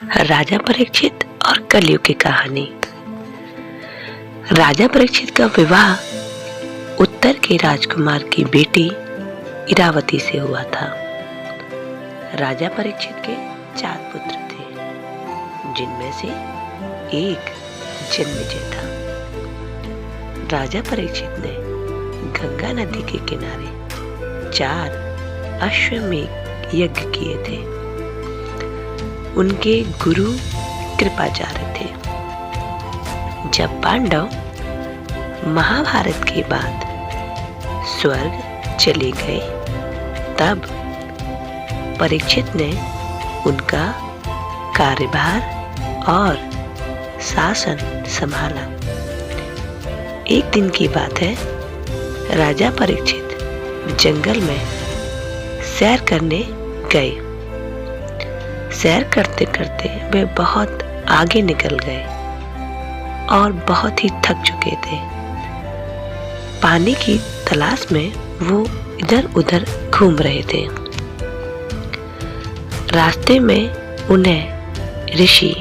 राजा परीक्षित और कलयुग की कहानी। राजा परीक्षित का विवाह उत्तर के राजकुमार की बेटी इरावती से हुआ था। राजा परीक्षित के 4 पुत्र थे, जिनमें से एक जन्मेजय था। राजा परीक्षित ने गंगा नदी के किनारे 4 अश्वमेध यज्ञ किए थे। उनके गुरु कृपाचार्य थे। जब पांडव महाभारत के बाद स्वर्ग चले गए, तब परीक्षित ने उनका कार्यभार और शासन संभाला। एक दिन की बात है, राजा परीक्षित जंगल में सैर करने गए। सैर करते करते वे बहुत आगे निकल गए और बहुत ही थक चुके थे। पानी की तलाश में वो इधर उधर घूम रहे थे। रास्ते में उन्हें ऋषि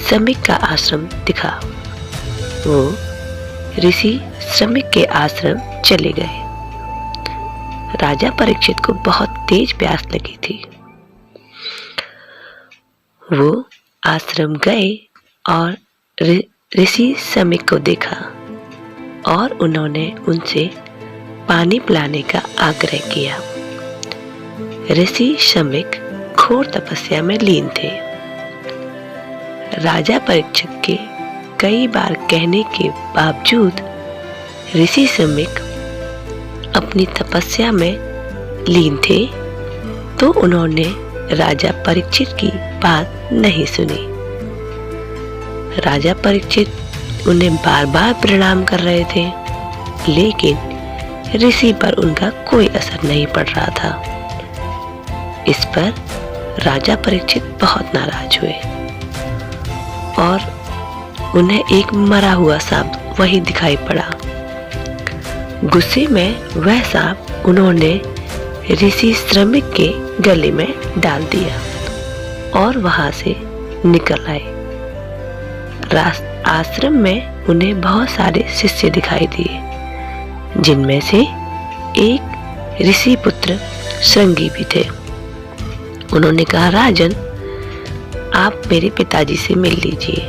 शमीक का आश्रम दिखा। वो ऋषि शमीक के आश्रम चले गए। राजा परीक्षित को बहुत तेज प्यास लगी थी। वो आश्रम गए और ऋषि शमीक को देखा और उन्होंने उनसे पानी पिलाने का आग्रह किया। ऋषि शमीक घोर तपस्या में लीन थे। राजा परीक्षित के कई बार कहने के बावजूद ऋषि शमीक अपनी तपस्या में लीन थे, तो उन्होंने राजा परीक्षित की बात नहीं सुनी। राजा परीक्षित उन्हें बार बार प्रणाम कर रहे थे, लेकिन ऋषि पर उनका कोई असर नहीं पड़ रहा था। इस पर राजा परीक्षित बहुत नाराज हुए और उन्हें एक मरा हुआ सांप वही दिखाई पड़ा। गुस्से में वह सांप उन्होंने ऋषि शमीक के गले में डाल दिया और वहां से निकल आए। आश्रम में उन्हें बहुत सारे शिष्य दिखाई दिए, जिनमें से एक ऋषि पुत्र श्रृंगी भी थे। उन्होंने कहा, राजन, आप मेरे पिताजी से मिल लीजिए।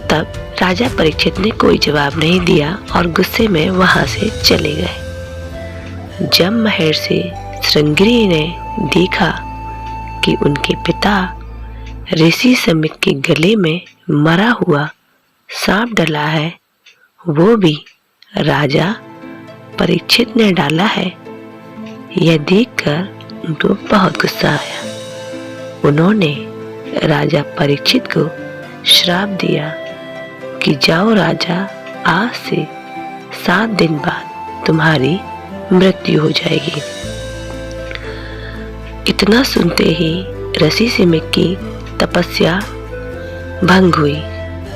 तब राजा परीक्षित ने कोई जवाब नहीं दिया और गुस्से में वहां से चले गए। जब महर्षि श्रृंगी ने देखा कि उनके पिता ऋषि शमीक के गले में मरा हुआ सांप डला है, वो भी राजा परीक्षित ने डाला है, यह देखकर उनको बहुत गुस्सा आया। उन्होंने राजा परीक्षित को श्राप दिया कि जाओ राजा, आज से 7 दिन बाद तुम्हारी मृत्यु हो जाएगी। इतना सुनते ही ऋषि शमीक की तपस्या भंग हुई।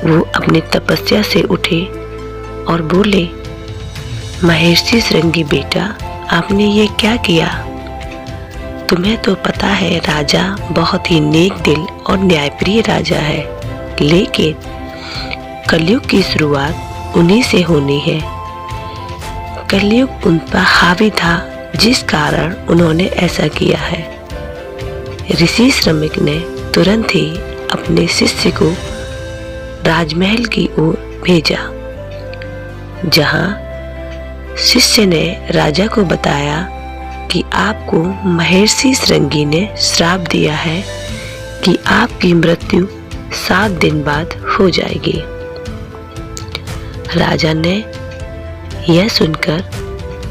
वो अपनी तपस्या से उठे और बोले, महर्षि श्रृंगी बेटा, आपने ये क्या किया? तुम्हें तो पता है राजा बहुत ही नेक दिल और न्यायप्रिय राजा है, लेकिन कलयुग की शुरुआत उन्हीं से होनी है। कलयुग उन पर हावी था, जिस कारण उन्होंने ऐसा किया है। ऋषि शमीक ने तुरंत ही अपने शिष्य को राजमहल की ओर भेजा, जहां शिष्य ने राजा को बताया कि आपको महर्षि श्रृंगी ने श्राप दिया है कि आपकी मृत्यु 7 दिन बाद हो जाएगी। राजा ने यह सुनकर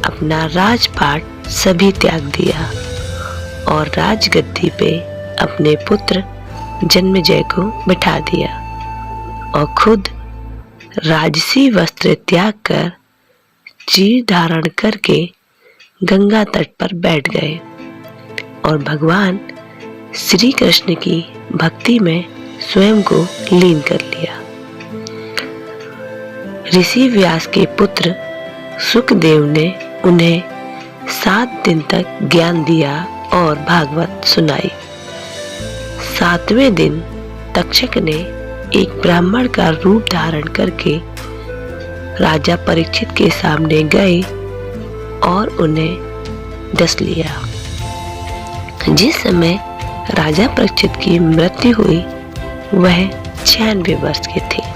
अपना राजपाट सभी त्याग दिया और राजगद्दी पे अपने पुत्र जन्मेजय को बिठा दिया और खुद राजसी वस्त्र त्याग कर चीर धारण करके गंगा तट पर बैठ गए और भगवान श्री कृष्ण की भक्ति में स्वयं को लीन कर लिया। ऋषि व्यास के पुत्र सुखदेव ने उन्हें 7 दिन तक ज्ञान दिया और भागवत सुनाई। 7वें दिन तक्षक ने एक ब्राह्मण का रूप धारण करके राजा परीक्षित के सामने गए और उन्हें डस लिया। जिस समय राजा परीक्षित की मृत्यु हुई वह 96 वर्ष के थे।